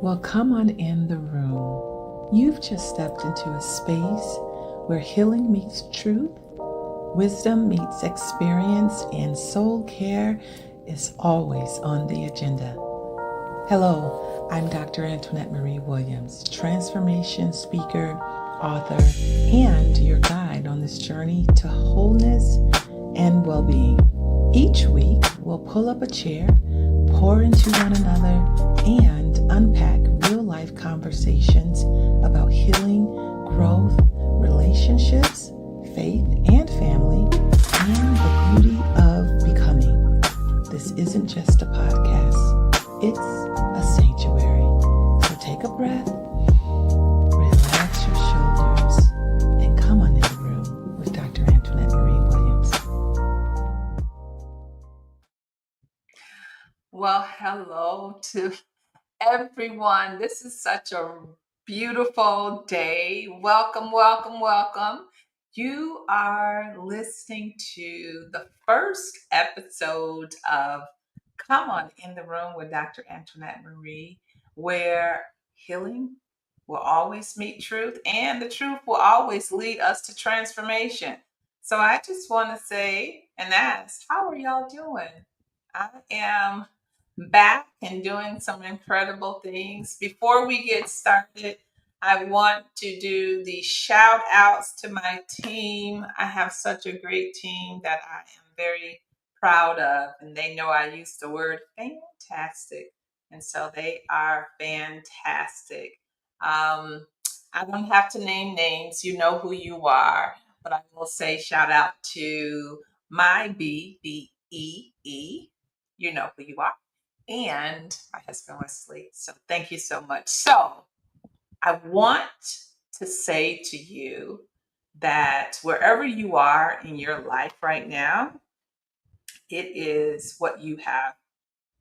Well, come on in the room. You've just stepped into a space where healing meets truth, wisdom meets experience, and soul care is always on the agenda. Hello, I'm Dr. Antoinette Marie Williams, transformation speaker, author, and your guide on this journey to wholeness and well-being. Each week, we'll pull up a chair, pour into one another, and unpack real-life conversations about healing, growth, relationships, faith, and family, and the beauty of becoming. This isn't just a podcast, it's a sanctuary. So take a breath, relax your shoulders, and come on in the room with Dr. Antoinette Marie Williams. Well, hello to everyone. This is such a beautiful day. Welcome, welcome, welcome. You are listening to the first episode of Come On in the Room with Dr. Antoinette Marie, where healing will always meet truth and the truth will always lead us to transformation. So I just want to say and ask, how are y'all doing? I am back and doing some incredible things. Before we get started, I want to do the shout outs to my team. I have such a great team that I am very proud of, and they know I use the word fantastic, and so they are fantastic. I don't have to name names, you know who you are, but I will say shout out to my BBEE, you know who you are, and my husband Wesley. So thank you so much. So I want to say to you that wherever you are in your life right now, it is what you have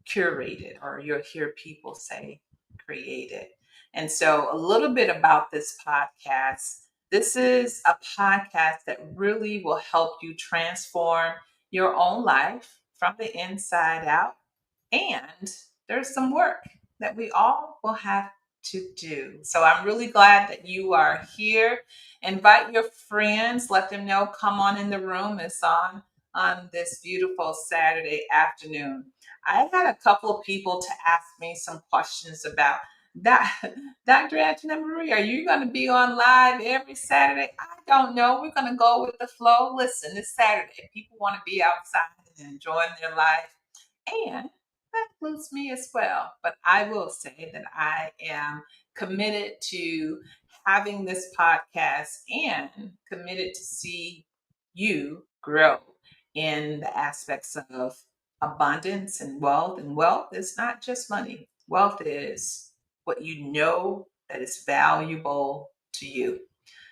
curated, or you'll hear people say created. And so, a little bit about this podcast. This is a podcast that really will help you transform your own life from the inside out. And there's some work that we all will have to do. So I'm really glad that you are here. Invite your friends, let them know, come on in the room. It's on this beautiful Saturday afternoon. I had a couple of people to ask me some questions about that. Dr. Antoinette Marie, are you going to be on live every Saturday? I don't know. We're going to go with the flow. Listen, it's Saturday. People want to be outside and enjoying their life. And that includes me as well. But I will say that I am committed to having this podcast and committed to see you grow in the aspects of abundance and wealth. And wealth is not just money, wealth is what you know that is valuable to you.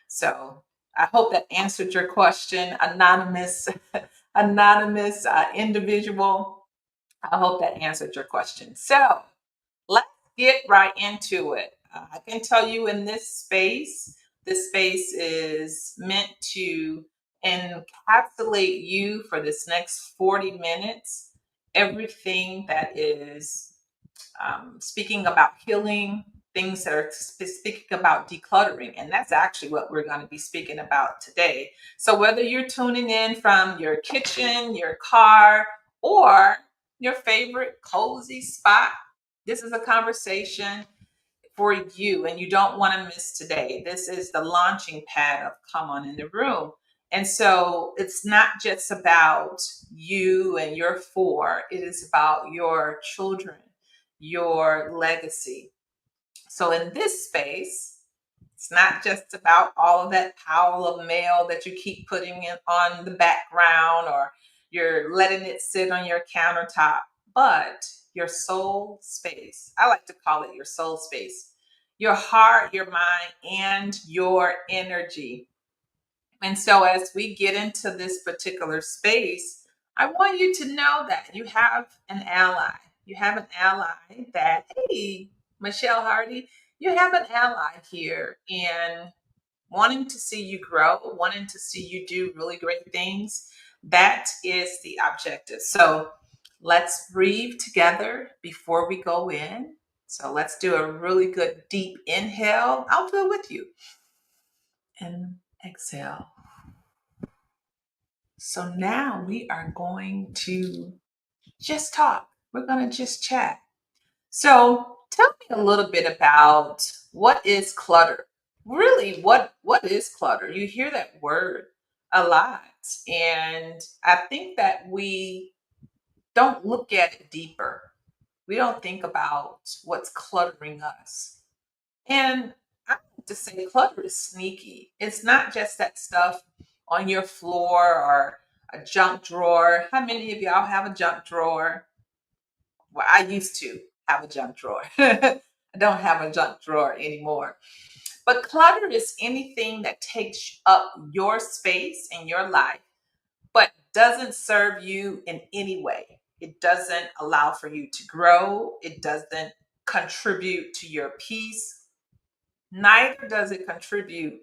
So I hope that answered your question, anonymous, anonymous individual. I hope that answered your question. So let's get right into it. I can tell you in this space is meant to encapsulate you for this next 40 minutes. Everything that is speaking about healing, things that are speaking about decluttering. And that's actually what we're going to be speaking about today. So whether you're tuning in from your kitchen, your car, or your favorite cozy spot, this is a conversation for you and you don't want to miss today. This is the launching pad of Come On in the Room. And so it's not just about you and your four, it is about your children, your legacy. So in this space, it's not just about all of that pile of mail that you keep putting in on the background, or you're letting it sit on your countertop, but your soul space. I like to call it your soul space. Your heart, your mind, and your energy. And so as we get into this particular space, I want you to know that you have an ally. You have an ally that, hey, Michelle Hardy, you have an ally here in wanting to see you grow, wanting to see you do really great things. That is the objective. So let's breathe together before we go in. So let's do a really good deep inhale. I'll do it with you. And exhale. So now we are going to just talk. We're going to just chat. So tell me a little bit about what is clutter? Really, what is clutter? You hear that word a lot. And I think that we don't look at it deeper. We don't think about what's cluttering us. And I like to say clutter is sneaky. It's not just that stuff on your floor or a junk drawer. How many of y'all have a junk drawer? Well, I used to have a junk drawer. I don't have a junk drawer anymore. But clutter is anything that takes up your space in your life, but doesn't serve you in any way. It doesn't allow for you to grow. It doesn't contribute to your peace. Neither does it contribute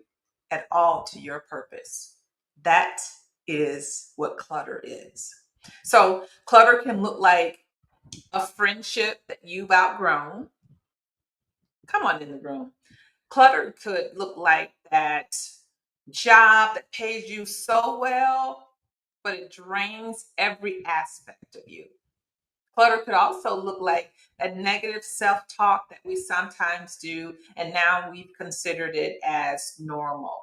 at all to your purpose. That is what clutter is. So, clutter can look like a friendship that you've outgrown. Come on in the room. Clutter could look like that job that pays you so well, but it drains every aspect of you. Clutter could also look like a negative self talk that we sometimes do, and now we've considered it as normal.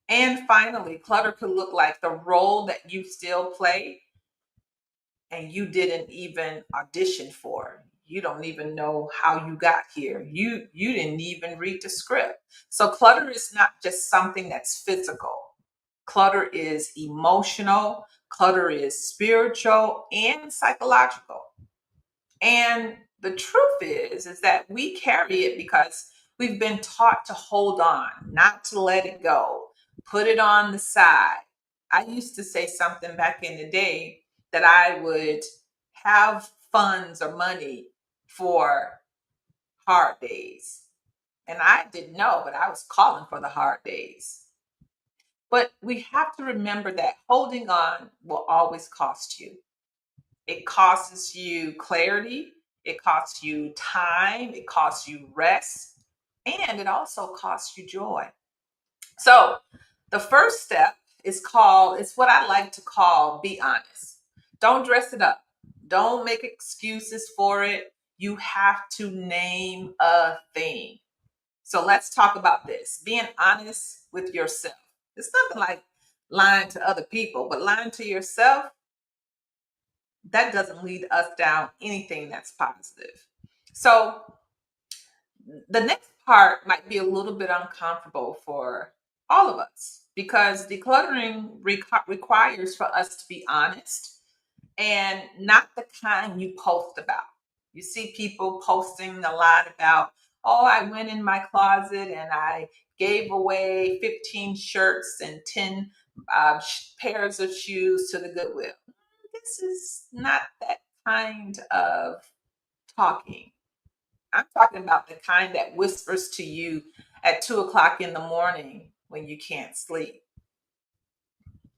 And finally, clutter could look like the role that you still play and you didn't even audition for. You don't even know how you got here. You didn't even read the script. So clutter is not just something that's physical. Clutter is emotional, clutter is spiritual and psychological. And the truth is that we carry it because we've been taught to hold on, not to let it go, put it on the side. I used to say something back in the day that I would have funds or money for hard days. And I didn't know, but I was calling for the hard days. But we have to remember that holding on will always cost you. It costs you clarity, it costs you time, it costs you rest, and it also costs you joy. So, the first step it's what I like to call be honest. Don't dress it up. Don't make excuses for it. You have to name a thing. So let's talk about this. Being honest with yourself. It's nothing like lying to other people, but lying to yourself, that doesn't lead us down anything that's positive. So the next part might be a little bit uncomfortable for all of us because decluttering requires for us to be honest and not the kind you post about. You see people posting a lot about, oh, I went in my closet and I gave away 15 shirts and 10 pairs of shoes to the Goodwill. This is not that kind of talking. I'm talking about the kind that whispers to you at 2 o'clock in the morning when you can't sleep.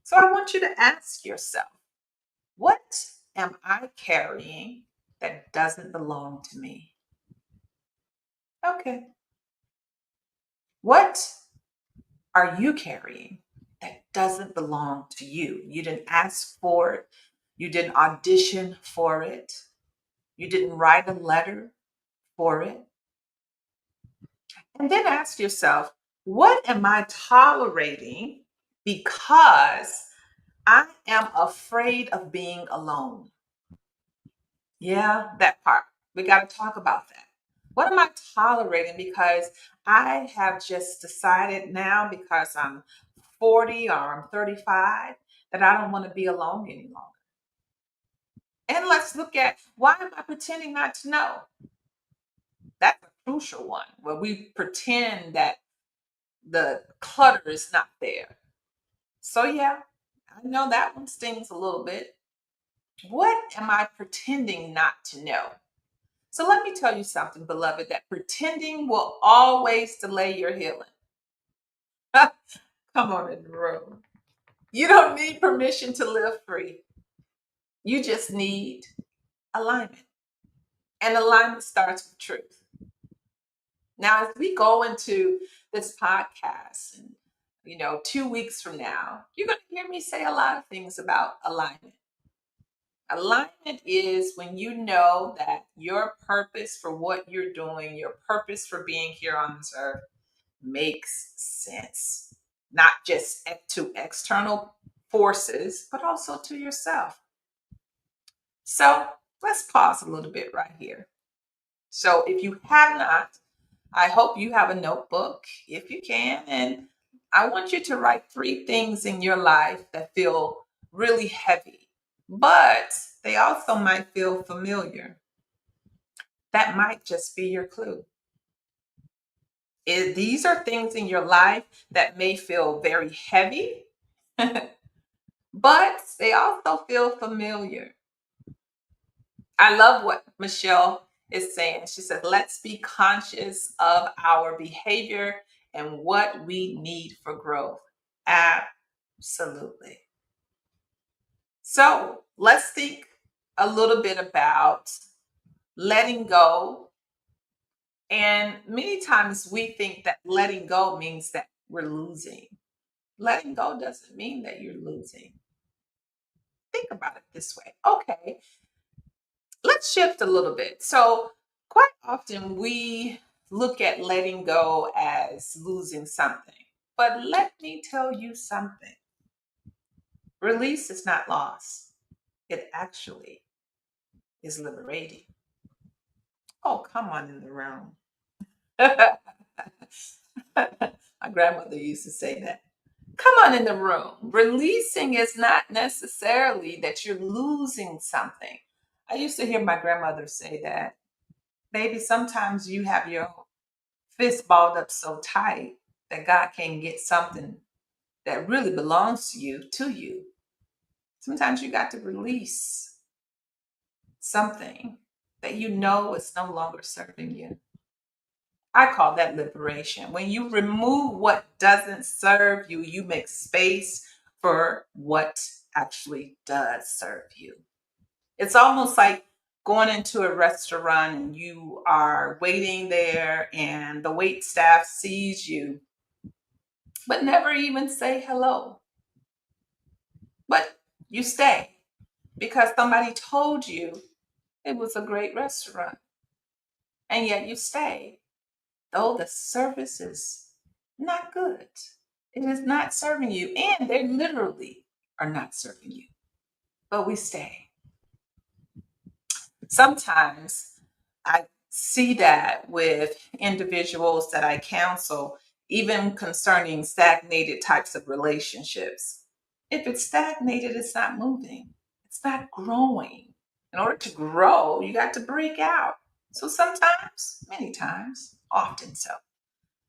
So I want you to ask yourself, what am I carrying that doesn't belong to me? Okay. What are you carrying that doesn't belong to you? You didn't ask for it. You didn't audition for it. You didn't write a letter for it. And then ask yourself, what am I tolerating because I am afraid of being alone? Yeah, that part. We got to talk about that. What am I tolerating because I have just decided now because I'm 40 or I'm 35 that I don't want to be alone any longer? And let's look at why am I pretending not to know? That's a crucial one where we pretend that the clutter is not there. So, yeah, I know that one stings a little bit. What am I pretending not to know? So, let me tell you something, beloved, that pretending will always delay your healing. Come on in the room. You don't need permission to live free, you just need alignment. And alignment starts with truth. Now, as we go into this podcast, and 2 weeks from now, you're going to hear me say a lot of things about alignment. Alignment is when you know that your purpose for what you're doing, your purpose for being here on this earth makes sense, not just to external forces, but also to yourself. So let's pause a little bit right here. So if you have not, I hope you have a notebook if you can. And I want you to write 3 things in your life that feel really heavy, but they also might feel familiar. That might just be your clue. These are things in your life that may feel very heavy, but they also feel familiar. I love what Michelle is saying. She said, let's be conscious of our behavior and what we need for growth. Absolutely. So let's think a little bit about letting go. And many times we think that letting go means that we're losing. Letting go doesn't mean that you're losing. Think about it this way. Okay, let's shift a little bit. So, quite often we look at letting go as losing something. But let me tell you something, release is not loss, it actually is liberating. Oh, come on in the room. My grandmother used to say that. Come on in the room. Releasing is not necessarily that you're losing something. I used to hear my grandmother say that. Baby, sometimes you have your fist balled up so tight that God can't get something that really belongs to you to you. Sometimes you got to release something that you know is no longer serving you. I call that liberation. When you remove what doesn't serve you, you make space for what actually does serve you. It's almost like going into a restaurant and you are waiting there and the wait staff sees you, but never even say hello. But you stay because somebody told you it was a great restaurant. And yet you stay, though the service is not good. It is not serving you, and they literally are not serving you. But we stay. Sometimes I see that with individuals that I counsel, even concerning stagnated types of relationships. If it's stagnated, it's not moving, it's not growing. In order to grow, you got to break out. So sometimes, many times, often so,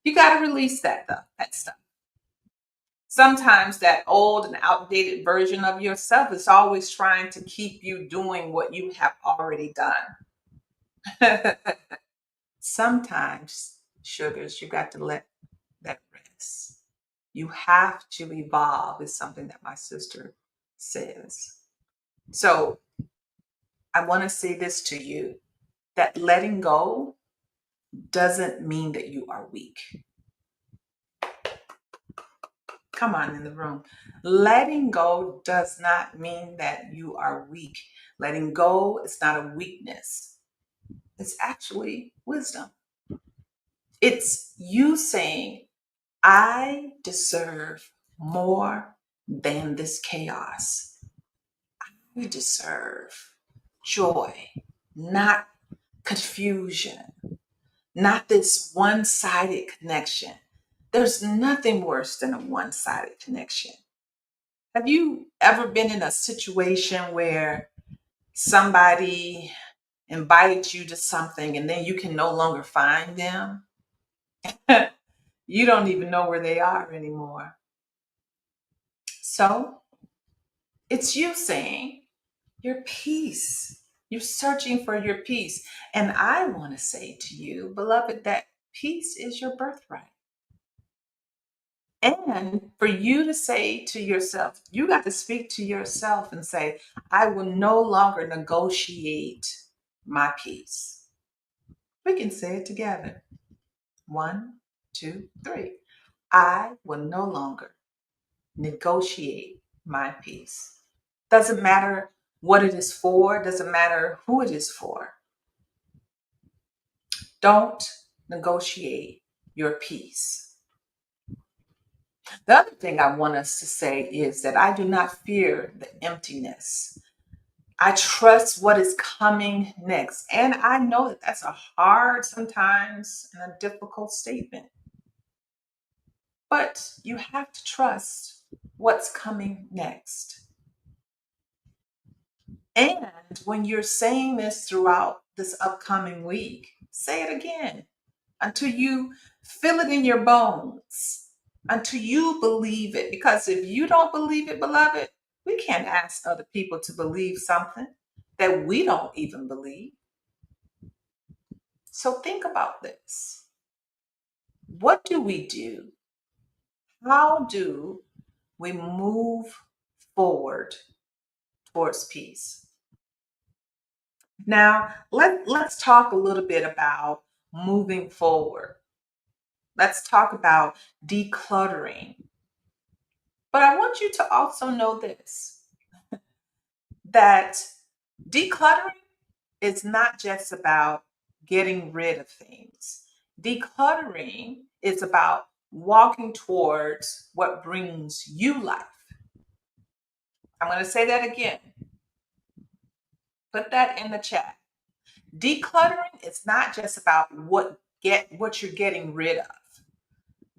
you got to release that stuff. Sometimes that old and outdated version of yourself is always trying to keep you doing what you have already done. Sometimes, sugars, you got to let that rest. You have to evolve, is something that my sister says. So I want to say this to you, that letting go doesn't mean that you are weak. Come on in the room. Letting go does not mean that you are weak. Letting go is not a weakness, it's actually wisdom. It's you saying, I deserve more than this chaos. I deserve joy, not confusion, not this one sided connection. There's nothing worse than a one sided connection. Have you ever been in a situation where somebody invited you to something and then you can no longer find them? You don't even know where they are anymore. So it's you saying your peace. You're searching for your peace. And I want to say to you, beloved, that peace is your birthright. And for you to say to yourself, you got to speak to yourself and say, I will no longer negotiate my peace. We can say it together. 1, 2, 3. I will no longer negotiate my peace. Doesn't matter what it is for, doesn't matter who it is for. Don't negotiate your peace. The other thing I want us to say is that I do not fear the emptiness. I trust what is coming next. And I know that that's a hard, sometimes, and a difficult statement. But you have to trust what's coming next. And when you're saying this throughout this upcoming week, say it again until you feel it in your bones, until you believe it. Because if you don't believe it, beloved, we can't ask other people to believe something that we don't even believe. So think about this. What do we do? How do we move forward towards peace? Now, let's talk a little bit about moving forward. Let's talk about decluttering. But I want you to also know this, that decluttering is not just about getting rid of things. Decluttering is about walking towards what brings you life. I'm going to say that again. Put that in the chat. Decluttering is not just about what you're getting rid of.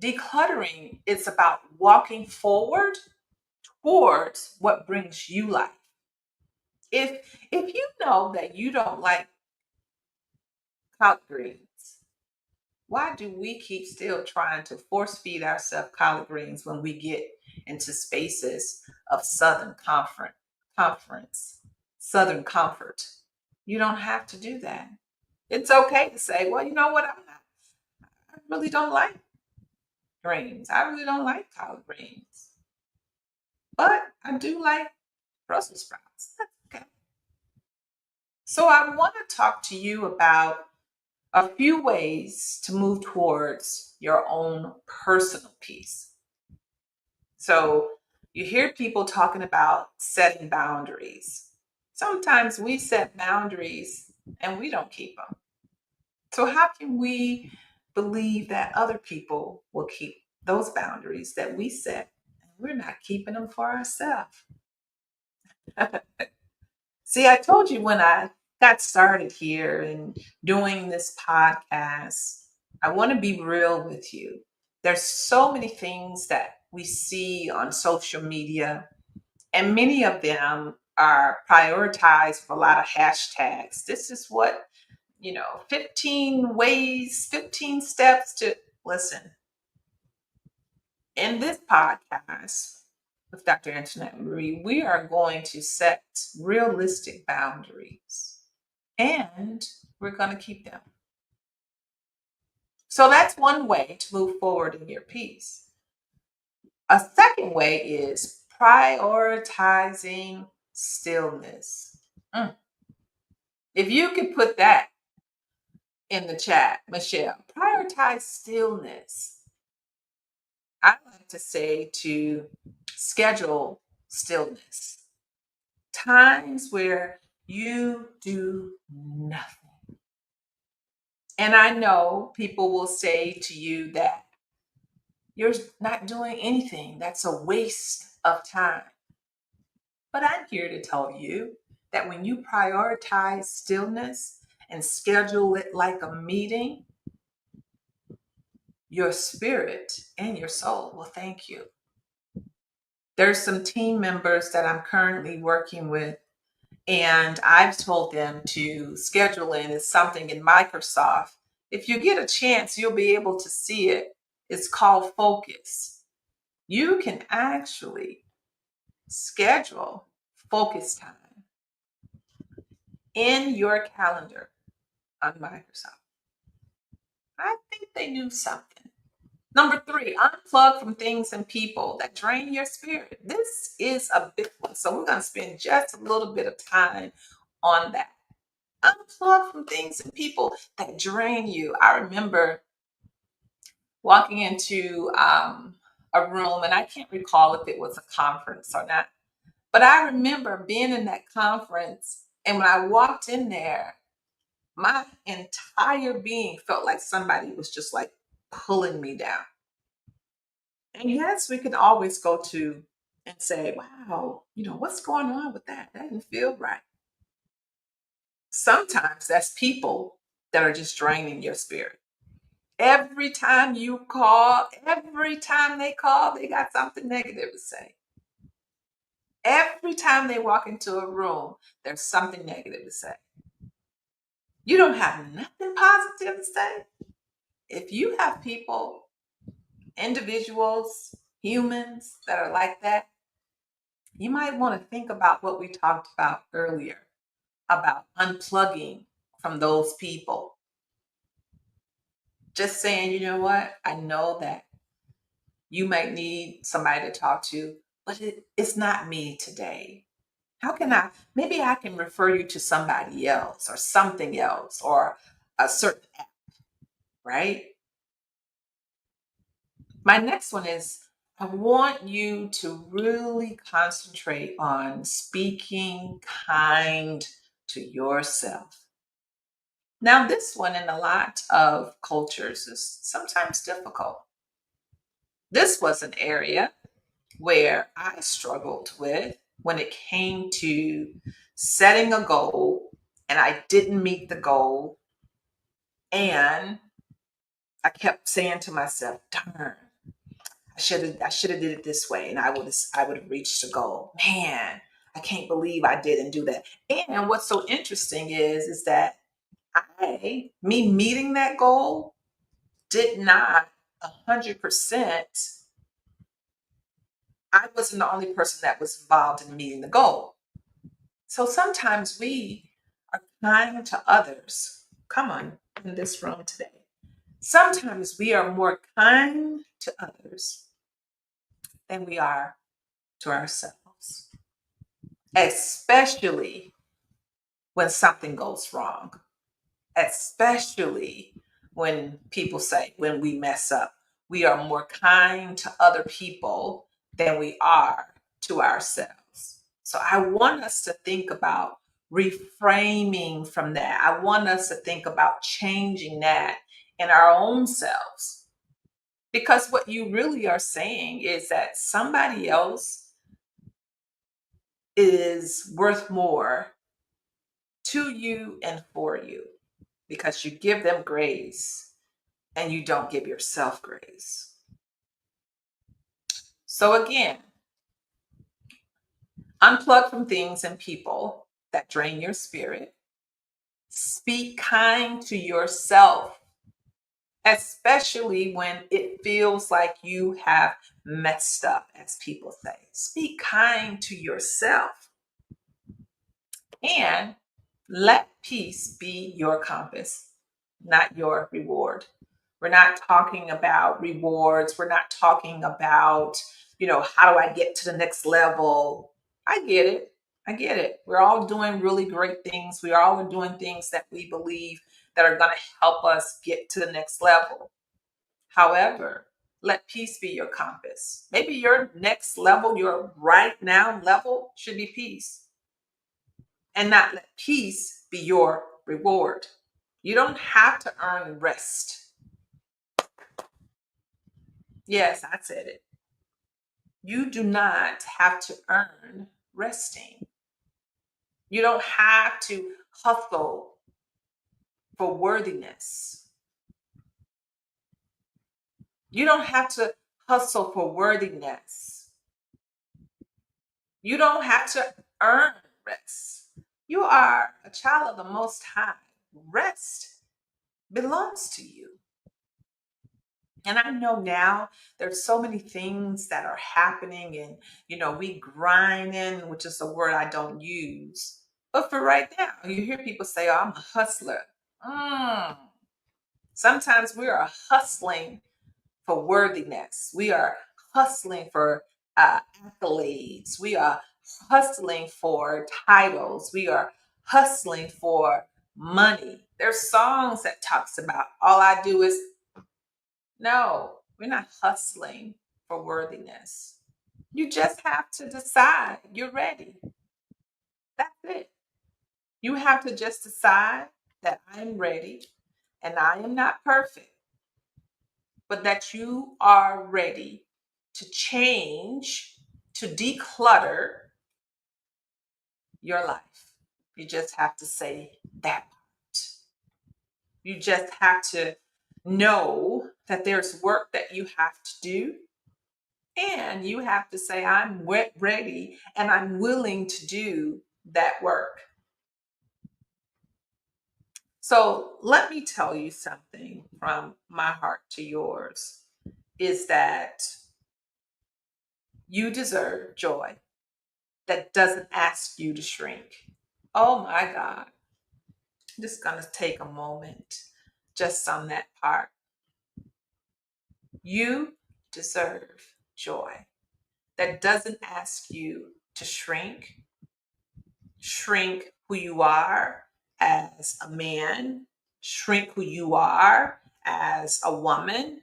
Decluttering is about walking forward towards what brings you life. If you know that you don't like collard greens, why do we keep still trying to force feed ourselves collard greens when we get into spaces of Southern comfort? You don't have to do that. It's okay to say, well, you know what, I really don't like greens. I really don't like collard greens. But I do like Brussels sprouts. That's okay. So I want to talk to you about a few ways to move towards your own personal peace. So you hear people talking about setting boundaries. Sometimes we set boundaries and we don't keep them. So how can we believe that other people will keep those boundaries that we set and we're not keeping them for ourselves? See, I told you when I got started here and doing this podcast, I want to be real with you. There's so many things that we see on social media, and many of them are prioritized with a lot of hashtags. This is what, 15 ways, 15 steps to listen. In this podcast with Dr. Antoinette Marie, we are going to set realistic boundaries and we're going to keep them. So that's one way to move forward in your peace. A second way is prioritizing stillness. If you could put that in the chat, Michelle, prioritize stillness. I like to say to schedule stillness. Times where you do nothing. And I know people will say to you that you're not doing anything. That's a waste of time. But I'm here to tell you that when you prioritize stillness and schedule it like a meeting, your spirit and your soul will thank you. There's some team members that I'm currently working with, and I've told them to schedule in something in Microsoft. If you get a chance, you'll be able to see it. It's called Focus. You can actually schedule focus time in your calendar on Microsoft. I think they knew something. Number 3, unplug from things and people that drain your spirit. This is a big one. So we're going to spend just a little bit of time on that. Unplug from things and people that drain you. I remember walking into a room, and I can't recall if it was a conference or not, but I remember being in that conference, and when I walked in there, my entire being felt like somebody was just like pulling me down. And yes, we can always go to and say, wow, what's going on with that? That didn't feel right. Sometimes that's people that are just draining your spirit. Every time you call, every time they call, they got something negative to say. Every time they walk into a room, there's something negative to say. You don't have nothing positive to say. If you have people, individuals, humans that are like that, you might want to think about what we talked about earlier about unplugging from those people. Just saying, you know what? I know that you might need somebody to talk to, but it's not me today. How can maybe I can refer you to somebody else or something else or a certain app, right? My next one is I want you to really concentrate on speaking kind to yourself. Now, this one in a lot of cultures is sometimes difficult. This was an area where I struggled with when it came to setting a goal and I didn't meet the goal. And I kept saying to myself, darn, I should have did it this way and I would have reached the goal. Man, I can't believe I didn't do that. And what's so interesting is that me meeting that goal did not 100%. I wasn't the only person that was involved in meeting the goal. So sometimes we are kind to others. Come on, in this room today. Sometimes we are more kind to others than we are to ourselves, especially when something goes wrong, especially when people say, when we mess up, we are more kind to other people than we are to ourselves. So I want us to think about reframing from that. I want us to think about changing that in our own selves. Because what you really are saying is that somebody else is worth more to you and for you because you give them grace and you don't give yourself grace. So, again, unplug from things and people that drain your spirit. Speak kind to yourself, especially when it feels like you have messed up, as people say. Speak kind to yourself and let peace be your compass, not your reward. We're not talking about rewards. We're not talking about, how do I get to the next level? I get it. I get it. We're all doing really great things. We are all doing things that we believe that are going to help us get to the next level. However, let peace be your compass. Maybe your next level, your right now level should be peace and not let peace be your reward. You don't have to earn rest. Yes, I said it. You do not have to earn resting. You don't have to hustle for worthiness. You don't have to hustle for worthiness. You don't have to earn rest. You are a child of the Most High. Rest belongs to you. And I know now there's so many things that are happening and, we grinding, which is a word I don't use. But for right now, you hear people say, oh, I'm a hustler. Mm. Sometimes we are hustling for worthiness. We are hustling for accolades. We are hustling for titles. We are hustling for money. There's songs that talks about all I do is no, we're not hustling for worthiness. You just have to decide you're ready. That's it. You have to just decide that I'm ready and I am not perfect, but that you are ready to change, to declutter your life. You just have to say that part. You just have to know that there's work that you have to do. And you have to say, I'm ready and I'm willing to do that work. So let me tell you something from my heart to yours is that you deserve joy that doesn't ask you to shrink. Oh my God. I'm just going to take a moment just on that part. You deserve joy that doesn't ask you to shrink who you are as a man, shrink who you are as a woman,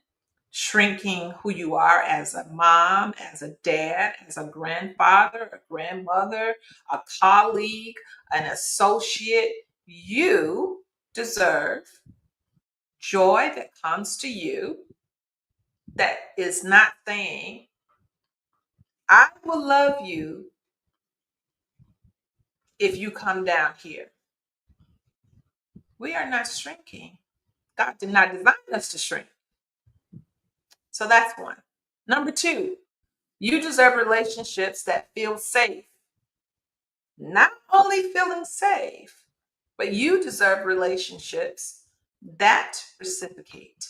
shrinking who you are as a mom, as a dad, as a grandfather, a grandmother, a colleague, an associate. You deserve joy that comes to you that is not saying, I will love you if you come down here. We are not shrinking. God did not design us to shrink. So that's one. Number two, you deserve relationships that feel safe. Not only feeling safe, but you deserve relationships that reciprocate.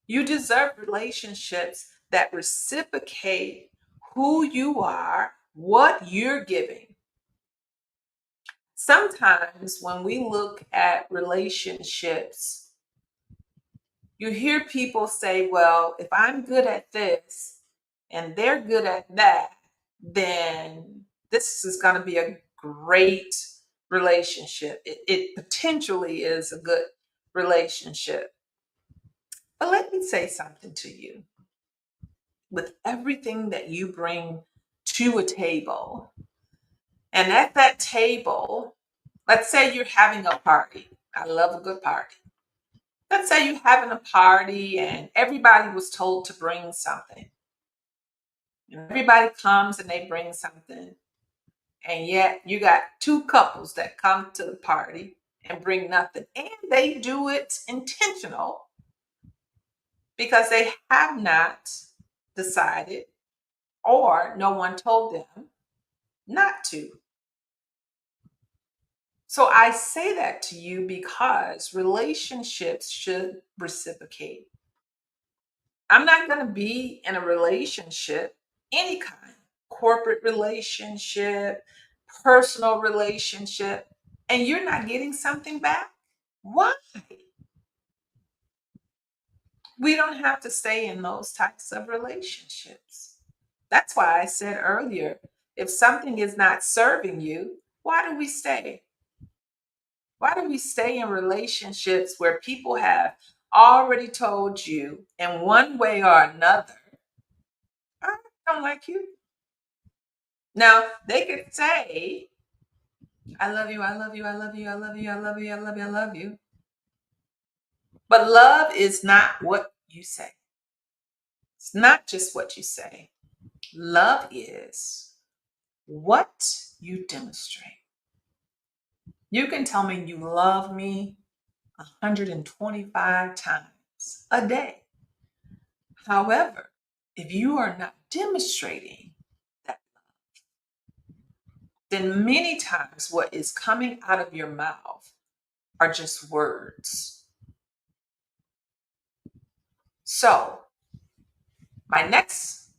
You deserve relationships that reciprocate who you are, what you're giving. Sometimes when we look at relationships, you hear people say, well, if I'm good at this and they're good at that, then this is going to be a great relationship. It potentially is a good relationship. But let me say something to you. With everything that you bring to a table, and at that table, let's say you're having a party. I love a good party. Let's say you're having a party and everybody was told to bring something. And everybody comes and they bring something. And yet you got two couples that come to the party and bring nothing. And they do it intentional because they have not decided or no one told them not to. So I say that to you because relationships should reciprocate. I'm not going to be in a relationship, any kind, corporate relationship, personal relationship, and you're not getting something back. Why? We don't have to stay in those types of relationships. That's why I said earlier, if something is not serving you, why do we stay? Why do we stay in relationships where people have already told you in one way or another, I don't like you? Now, they could say, I love you, I love you, I love you, I love you, I love you, I love you, I love you. But love is not what you say. It's not just what you say. Love is what you demonstrate. You can tell me you love me 125 times a day. However, if you are not demonstrating that, then many times what is coming out of your mouth are just words. So, my next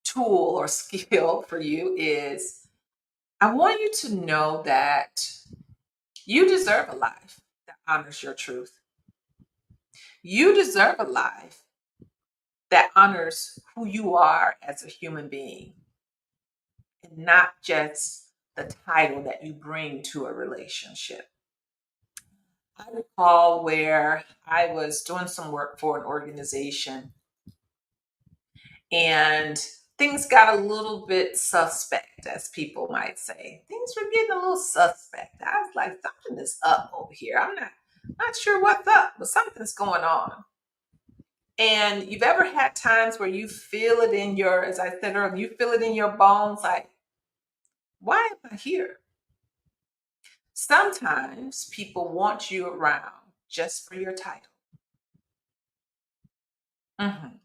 tool or skill for you is I want you to know that you deserve a life that honors your truth. You deserve a life that honors who you are as a human being and not just the title that you bring to a relationship. I recall where I was doing some work for an organization and things got a little bit suspect, as people might say. Things were getting a little suspect. I was like, something is up over here. I'm not sure what's up, but something's going on. And you've ever had times where you feel it in your, as I said earlier, you feel it in your bones, like, why am I here? Sometimes people want you around just for your title. Mhm.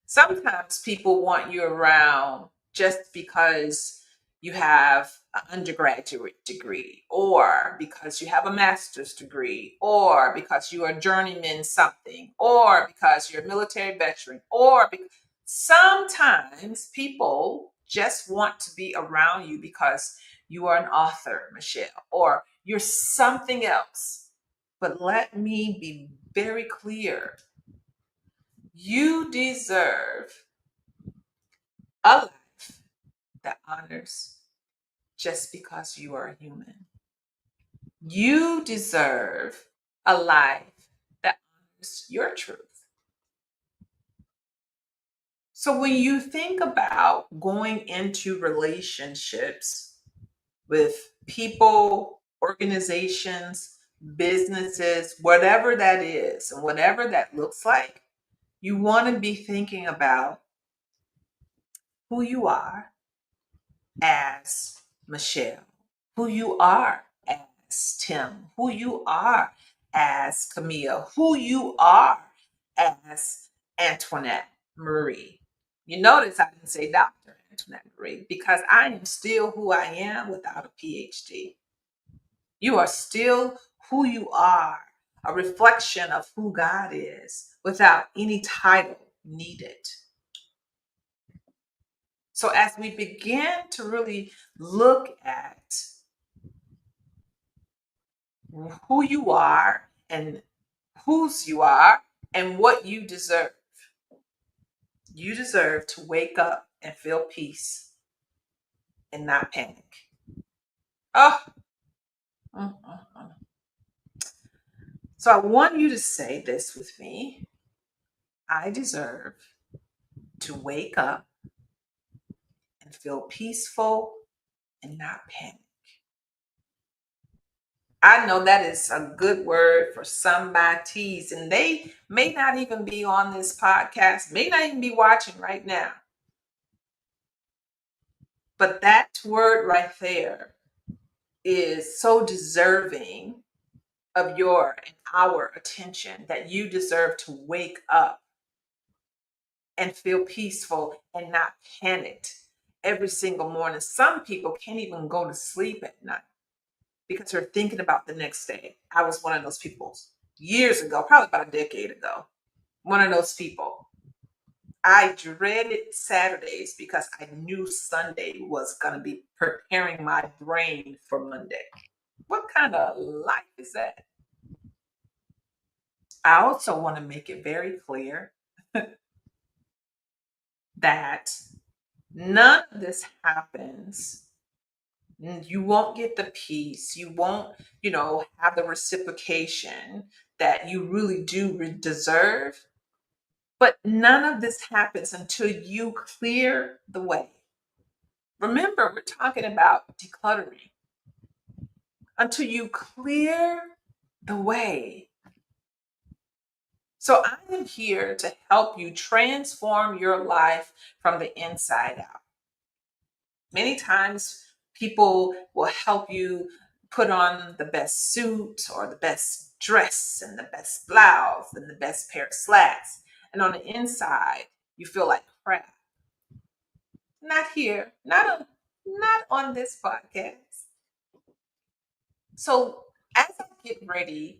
Sometimes people want you around just because you have an undergraduate degree, or because you have a master's degree, or because you are a journeyman something, or because you're a military veteran, or sometimes people just want to be around you because you are an author, Michelle, or you're something else. But let me be very clear. You deserve a life that honors just because you are a human. You deserve a life that honors your truth. So when you think about going into relationships with people, organizations, businesses, whatever that is, and whatever that looks like, you want to be thinking about who you are as Michelle, who you are as Tim, who you are as Camille, who you are as Antoinette Marie. You notice I didn't say Dr. Antoinette Marie because I am still who I am without a PhD. You are still who you are, a reflection of who God is without any title needed. So as we begin to really look at who you are and whose you are and what you deserve to wake up and feel peace and not panic. Oh, mm, mm, mm. So I want you to say this with me. I deserve to wake up and feel peaceful and not panic. I know that is a good word for somebody's, and they may not even be on this podcast, may not even be watching right now. But that word right there is so deserving of your and our attention that you deserve to wake up and feel peaceful and not panicked every single morning. Some people can't even go to sleep at night because they're thinking about the next day. I was one of those people years ago, probably about a decade ago. One of those people. I dreaded Saturdays because I knew Sunday was going to be preparing my brain for Monday. What kind of life is that? I also want to make it very clear that none of this happens. You won't get the peace. You won't, have the reciprocation that you really do deserve. But none of this happens until you clear the way. Remember, we're talking about decluttering. Until you clear the way. So I am here to help you transform your life from the inside out. Many times people will help you put on the best suit or the best dress and the best blouse and the best pair of slacks. And on the inside, you feel like crap. Not here, not on this podcast. So as I get ready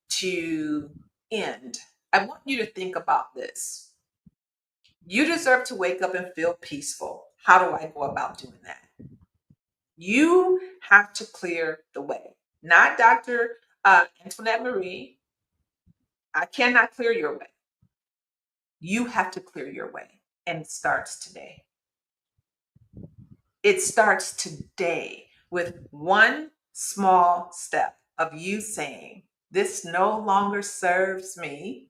to end, I want you to think about this. You deserve to wake up and feel peaceful. How do I go about doing that? You have to clear the way. Not Dr. Antoinette Marie. I cannot clear your way. You have to clear your way. And it starts today. It starts today with one small step of you saying, this no longer serves me,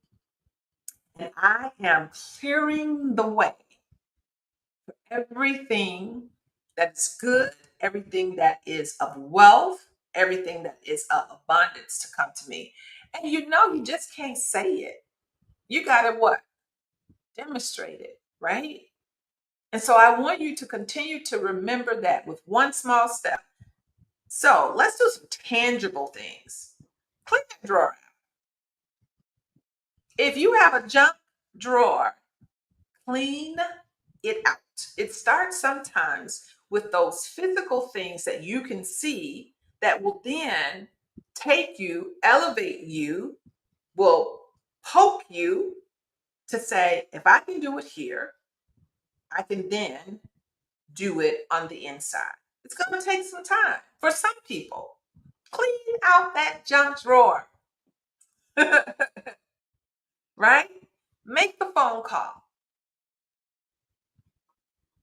and I am clearing the way for everything that's good, everything that is of wealth, everything that is of abundance to come to me. And you just can't say it. You got to what? Demonstrate it, right? And so I want you to continue to remember that with one small step. So let's do some tangible things. Clean that drawer out. If you have a junk drawer, clean it out. It starts sometimes with those physical things that you can see that will then take you, elevate you, will poke you to say, if I can do it here, I can then do it on the inside. It's going to take some time for some people. Clean out that junk drawer, right? Make the phone call.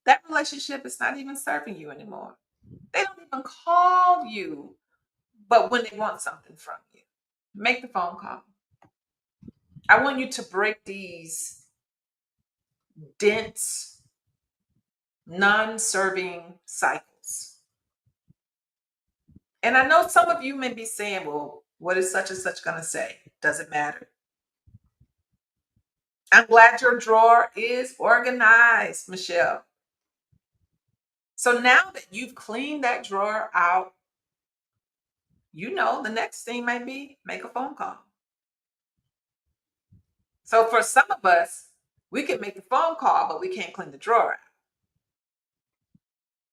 That relationship is not even serving you anymore. They don't even call you, but when they want something from you, make the phone call. I want you to break these dense, non-serving cycles. And I know some of you may be saying, well, what is such and such going to say? Does it matter? I'm glad your drawer is organized, Michelle. So now that you've cleaned that drawer out, the next thing might be make a phone call. So for some of us, we can make the phone call, but we can't clean the drawer out.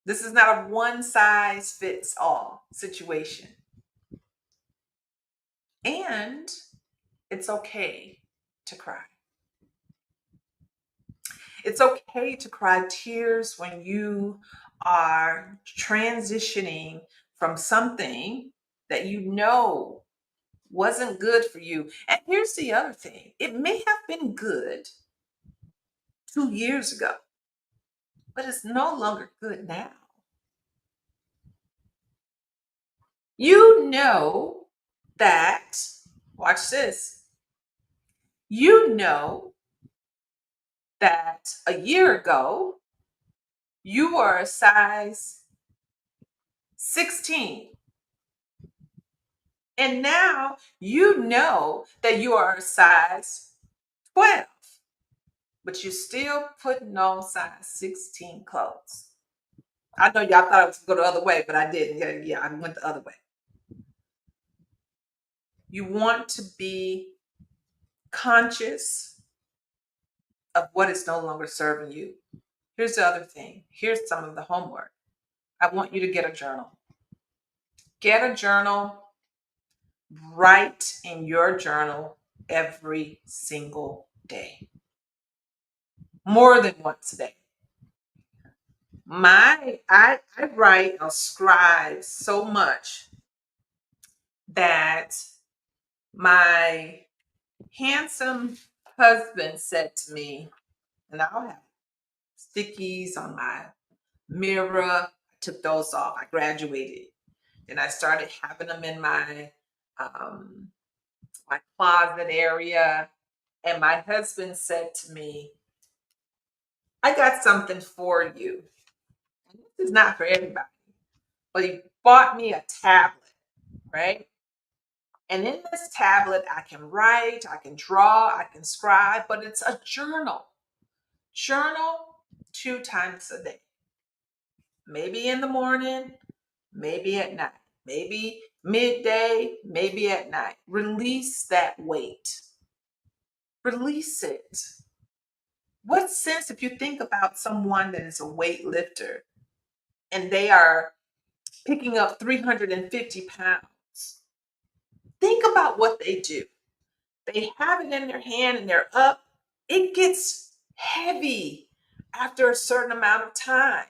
This is not a one size fits all situation. And it's okay to cry. It's okay to cry tears when you are transitioning from something that wasn't good for you. And here's the other thing, it may have been good 2 years ago, but it's no longer good now. You know that, watch this, you know that a year ago, you were a size 16. And now you know that you are a size 12, but you're still putting on size 16 clothes. I know y'all thought I was going to go the other way, but I didn't. Yeah, I went the other way. You want to be conscious of what is no longer serving you. Here's the other thing. Here's some of the homework. I want you to get a journal. Get a journal. Write in your journal every single day. More than once a day. I write or scribe so much that my handsome husband said to me, and I'll have stickies on my mirror. I took those off. I graduated, and I started having them in my closet area. And my husband said to me, I got something for you. And this is not for everybody, but he bought me a tablet, right? And in this tablet, I can write, I can draw, I can scribe, but it's a journal. Journal 2 times a day. Maybe in the morning, maybe at night, maybe midday, maybe at night. Release that weight. Release it. What sense if you think about someone that is a weightlifter and they are picking up 350 pounds? Think about what they do. They have it in their hand and they're up. It gets heavy after a certain amount of time.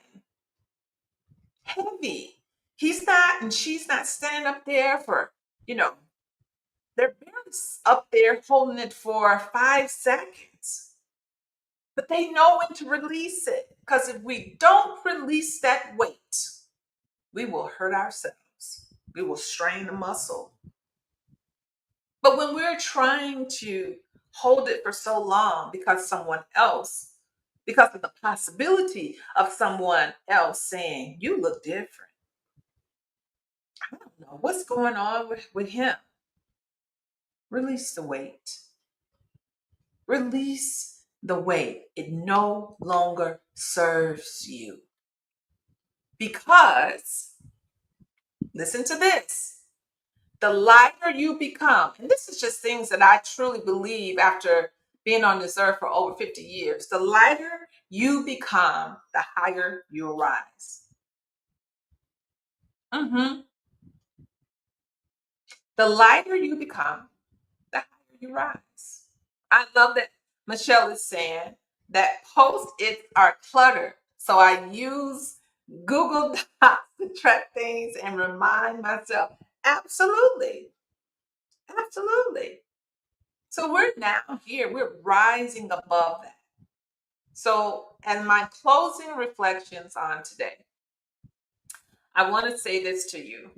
Heavy. He's not and she's not standing up there for, they're barely up there holding it for 5 seconds. but they know when to release it. Because if we don't release that weight, we will hurt ourselves. We will strain the muscle. But when we're trying to hold it for so long because of the possibility of someone else saying, you look different. I don't know what's going on with him. Release the weight. Release the weight. It no longer serves you. Because, listen to this, the lighter you become, and this is just things that I truly believe after being on this earth for over 50 years, the lighter you become, the higher you'll rise. The lighter you become, the higher you rise. I love that Michelle is saying that post-its are clutter. So I use Google Docs to track things and remind myself. Absolutely. Absolutely. So we're now here, we're rising above that. So, and my closing reflections on today, I want to say this to you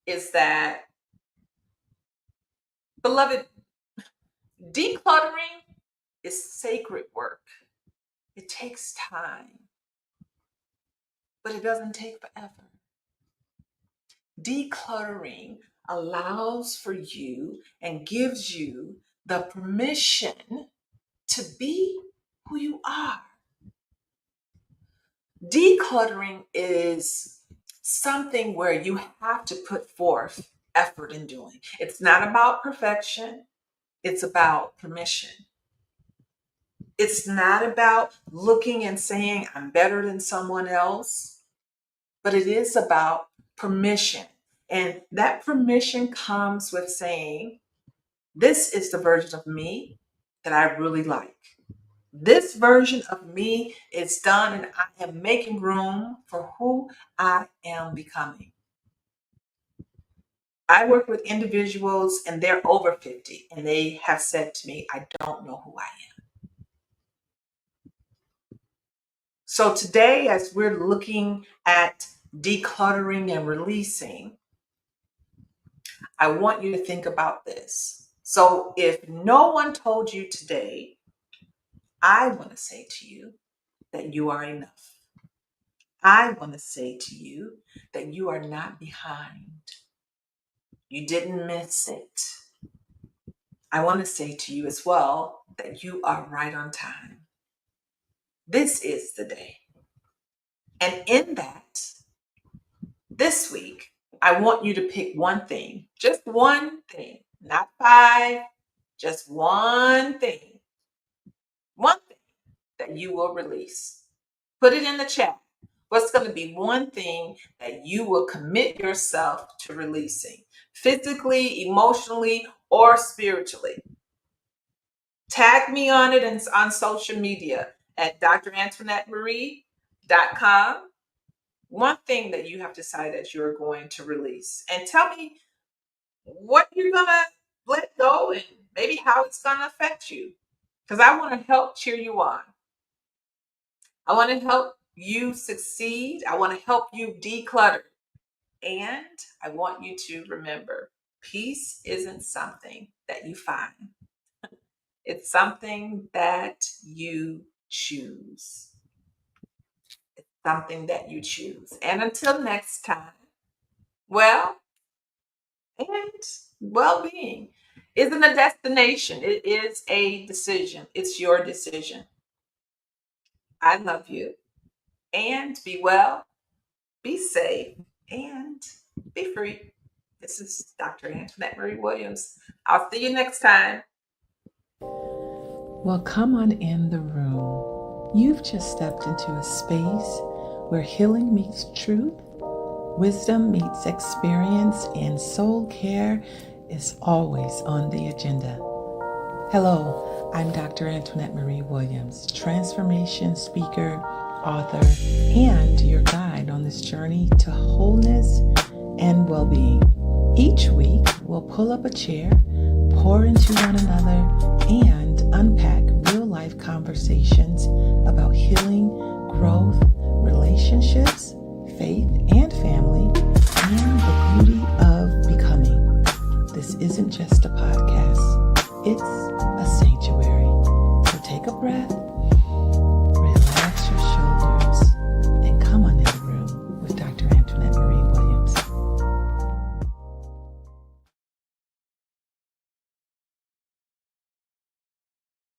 is that, beloved, decluttering is sacred work. It takes time, but it doesn't take forever. Decluttering allows for you and gives you the permission to be who you are. Decluttering is something where you have to put forth effort in doing. It's not about perfection, it's about permission. It's not about looking and saying, I'm better than someone else, but it is about permission. And that permission comes with saying, this is the version of me that I really like. This version of me is done, and I am making room for who I am becoming. I work with individuals and they're over 50, and they have said to me, I don't know who I am. So today, as we're looking at decluttering and releasing, I want you to think about this. So if no one told you today, I want to say to you that you are enough. I want to say to you that you are not behind. You didn't miss it. I want to say to you as well that you are right on time. This is the day. And in that, this week, I want you to pick one thing, just one thing, not 5, just one thing that you will release. Put it in the chat. What's going to be one thing that you will commit yourself to releasing, physically, emotionally, or spiritually? Tag me on it and on social media at DrAntoinetteMarie.com. One thing that you have decided that you're going to release. And tell me what you're going to let go and maybe how it's going to affect you. Because I want to help cheer you on. I want to help you succeed. I want to help you declutter. And I want you to remember, peace isn't something that you find. It's something that you choose. It's something that you choose. And until next time, well, and well-being isn't a destination. It is a decision. It's your decision. I love you. And be well, be safe, and be free. This is Dr. Antoinette Marie Williams. I'll see you next time. Well, come on in the room. You've just stepped into a space where healing meets truth, wisdom meets experience, and soul care is always on the agenda. Hello, I'm Dr. Antoinette Marie Williams, transformation speaker, author, and your guide on this journey to wholeness and well-being. Each week, we'll pull up a chair, pour into one another, and unpack real-life live conversations about healing, growth, relationships, faith,